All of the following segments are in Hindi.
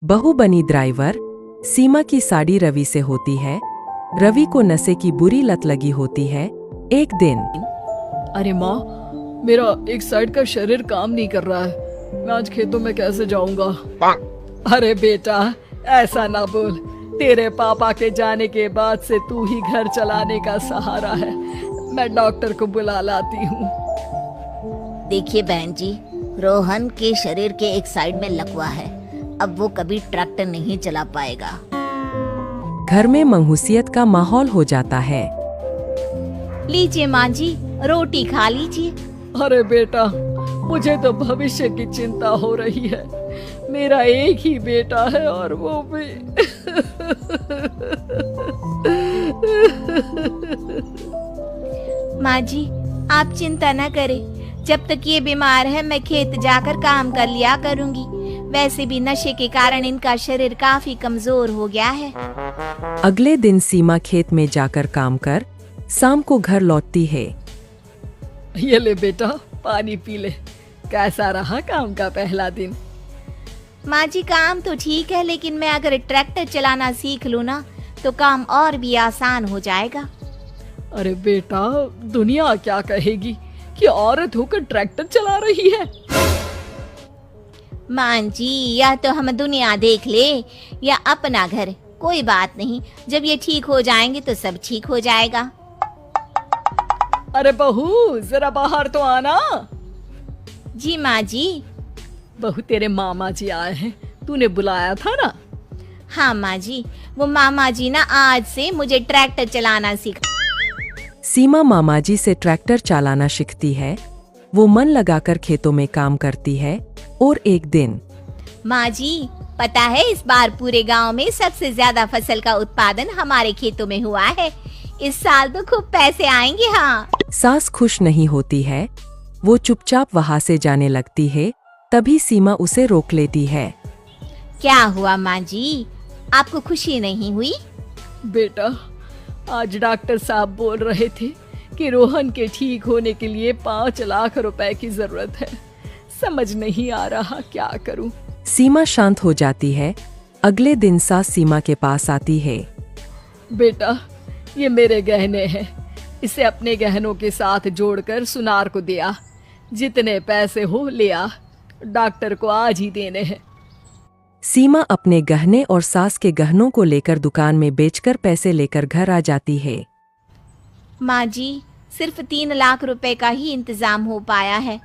बहू बनी ड्राइवर। सीमा की साड़ी रवि से होती है। रवि को नशे की बुरी लत लगी होती है। एक दिन अरे माँ, मेरा एक साइड का शरीर काम नहीं कर रहा है। मैं आज खेतों में कैसे जाऊंगा? अरे बेटा, ऐसा ना बोल। तेरे पापा के जाने के बाद से तू ही घर चलाने का सहारा है। मैं डॉक्टर को बुला लाती हूँ। देखिए बहन जी, रोहन के शरीर के एक साइड में लकवा है। अब वो कभी ट्रैक्टर नहीं चला पाएगा। घर में मंहूसियत का माहौल हो जाता है। लीजिए माँ जी, रोटी खा लीजिए। अरे बेटा, मुझे तो भविष्य की चिंता हो रही है। मेरा एक ही बेटा है और वो भी माँ जी, आप चिंता न करें। जब तक ये बीमार है मैं खेत जाकर काम कर लिया करूँगी। वैसे भी नशे के कारण इनका शरीर काफी कमजोर हो गया है। अगले दिन सीमा खेत में जाकर काम कर शाम को घर लौटती है। ये ले बेटा, पानी पी ले। कैसा रहा काम का पहला दिन? माँ जी, काम तो ठीक है, लेकिन मैं अगर ट्रैक्टर चलाना सीख लूँ ना तो काम और भी आसान हो जाएगा। अरे बेटा, दुनिया क्या कहेगी कि औरत होकर ट्रैक्टर चला रही है। माँ जी, या तो हम दुनिया देख ले या अपना घर, कोई बात नहीं। जब ये ठीक हो जाएंगे तो सब ठीक हो जाएगा। अरे बहू, जरा बाहर तो आना। जी माँ जी। बहू, तेरे मामा जी आए हैं, तूने बुलाया था ना? हाँ माँ जी, वो मामा जी ना आज से मुझे ट्रैक्टर चलाना सिखा। सीमा मामाजी से ट्रैक्टर चलाना सीखती है। वो मन लगाकर खेतों में काम करती है। और एक दिन माँ जी, पता है इस बार पूरे गांव में सबसे ज्यादा फसल का उत्पादन हमारे खेतों में हुआ है। इस साल तो खूब पैसे आएंगे। हाँ। सास खुश नहीं होती है। वो चुपचाप वहाँ से जाने लगती है। तभी सीमा उसे रोक लेती है। क्या हुआ माँ जी, आपको खुशी नहीं हुई? बेटा, आज डॉक्टर साहब बोल रहे थे कि रोहन के ठीक होने के लिए 5 लाख रुपए की जरूरत है। समझ नहीं आ रहा क्या करूं। सीमा शांत हो जाती है। अगले दिन सास सीमा के पास आती है। बेटा, ये मेरे गहने हैं। इसे अपने गहनों के साथ जोड़कर सुनार को दिया। जितने पैसे हो ले आ, डॉक्टर को आज ही देने हैं। सीमा अपने गहने और सास के गहनों को लेकर दुकान में बेचकर पैसे लेकर घर आ जाती है। माँ जी, सिर्फ 3 लाख रुपए का ही इंतजाम हो पाया है।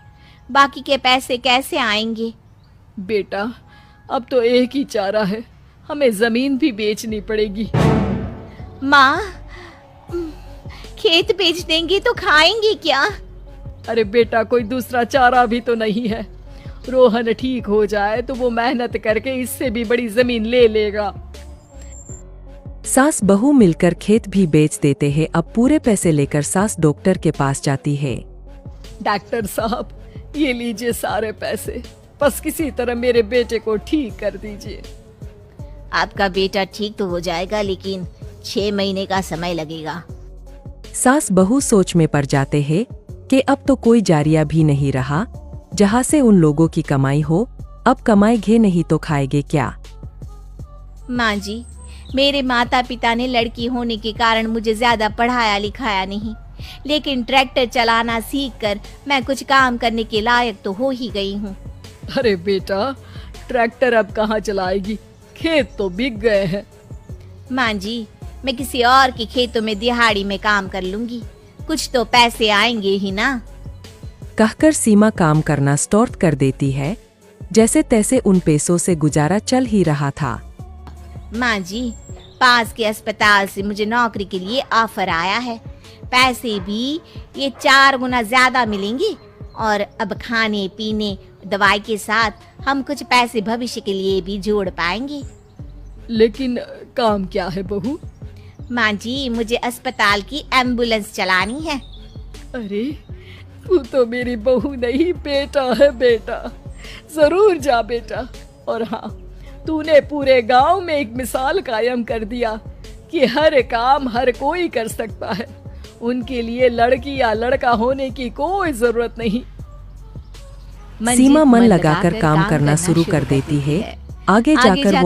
बाकी के पैसे कैसे आएंगे? बेटा, अब तो एक ही चारा है, हमें जमीन भी बेचनी पड़ेगी। माँ, खेत बेच देंगे तो खाएंगे क्या? अरे बेटा, कोई दूसरा चारा भी तो नहीं है। रोहन ठीक हो जाए तो वो मेहनत करके इससे भी बड़ी जमीन ले लेगा। सास बहू मिलकर खेत भी बेच देते हैं। अब पूरे पैसे लेकर सास डॉक्टर के पास जाती है। डॉक्टर साहब, ये लीजिए सारे पैसे। बस किसी तरह मेरे बेटे को ठीक कर दीजिए। आपका बेटा ठीक तो हो जाएगा, लेकिन 6 महीने का समय लगेगा। सास बहू सोच में पड़ जाते हैं कि अब तो कोई जारिया भी नहीं रहा जहाँ से उन लोगों की कमाई हो। अब कमाएंगे नहीं तो खाएंगे क्या? माँ जी, मेरे माता पिता ने लड़की होने के कारण मुझे ज्यादा पढ़ाया लिखाया नहीं, लेकिन ट्रैक्टर चलाना सीखकर मैं कुछ काम करने के लायक तो हो ही गई हूँ। अरे बेटा, ट्रैक्टर अब कहाँ चलाएगी? खेत तो बिक गए हैं। माँ जी, मैं किसी और के खेतों में दिहाड़ी में काम कर लूंगी, कुछ तो पैसे आएंगे ही ना। कहकर सीमा काम करना स्टार्ट कर देती है। जैसे तैसे उन पैसों से गुजारा चल ही रहा था। माँ जी, पास के अस्पताल से मुझे नौकरी के लिए ऑफर आया है। पैसे भी ये 4 गुना ज्यादा मिलेंगे और अब खाने पीने दवाई के साथ हम कुछ पैसे भविष्य के लिए भी जोड़ पाएंगे। लेकिन काम क्या है बहू? माँ जी, मुझे अस्पताल की एम्बुलेंस चलानी है। अरे, तू तो मेरी बहू नहीं, बेटा है। बेटा, जरूर जा बेटा। और हाँ, तूने पूरे गांव में एक मिसाल कायम कर दिया कि हर काम हर कोई कर सकता है। उनके लिए लड़की या लड़का होने की कोई जरूरत नहीं। सीमा मन लगाकर काम करना शुरू कर देती है। आगे जाकर वो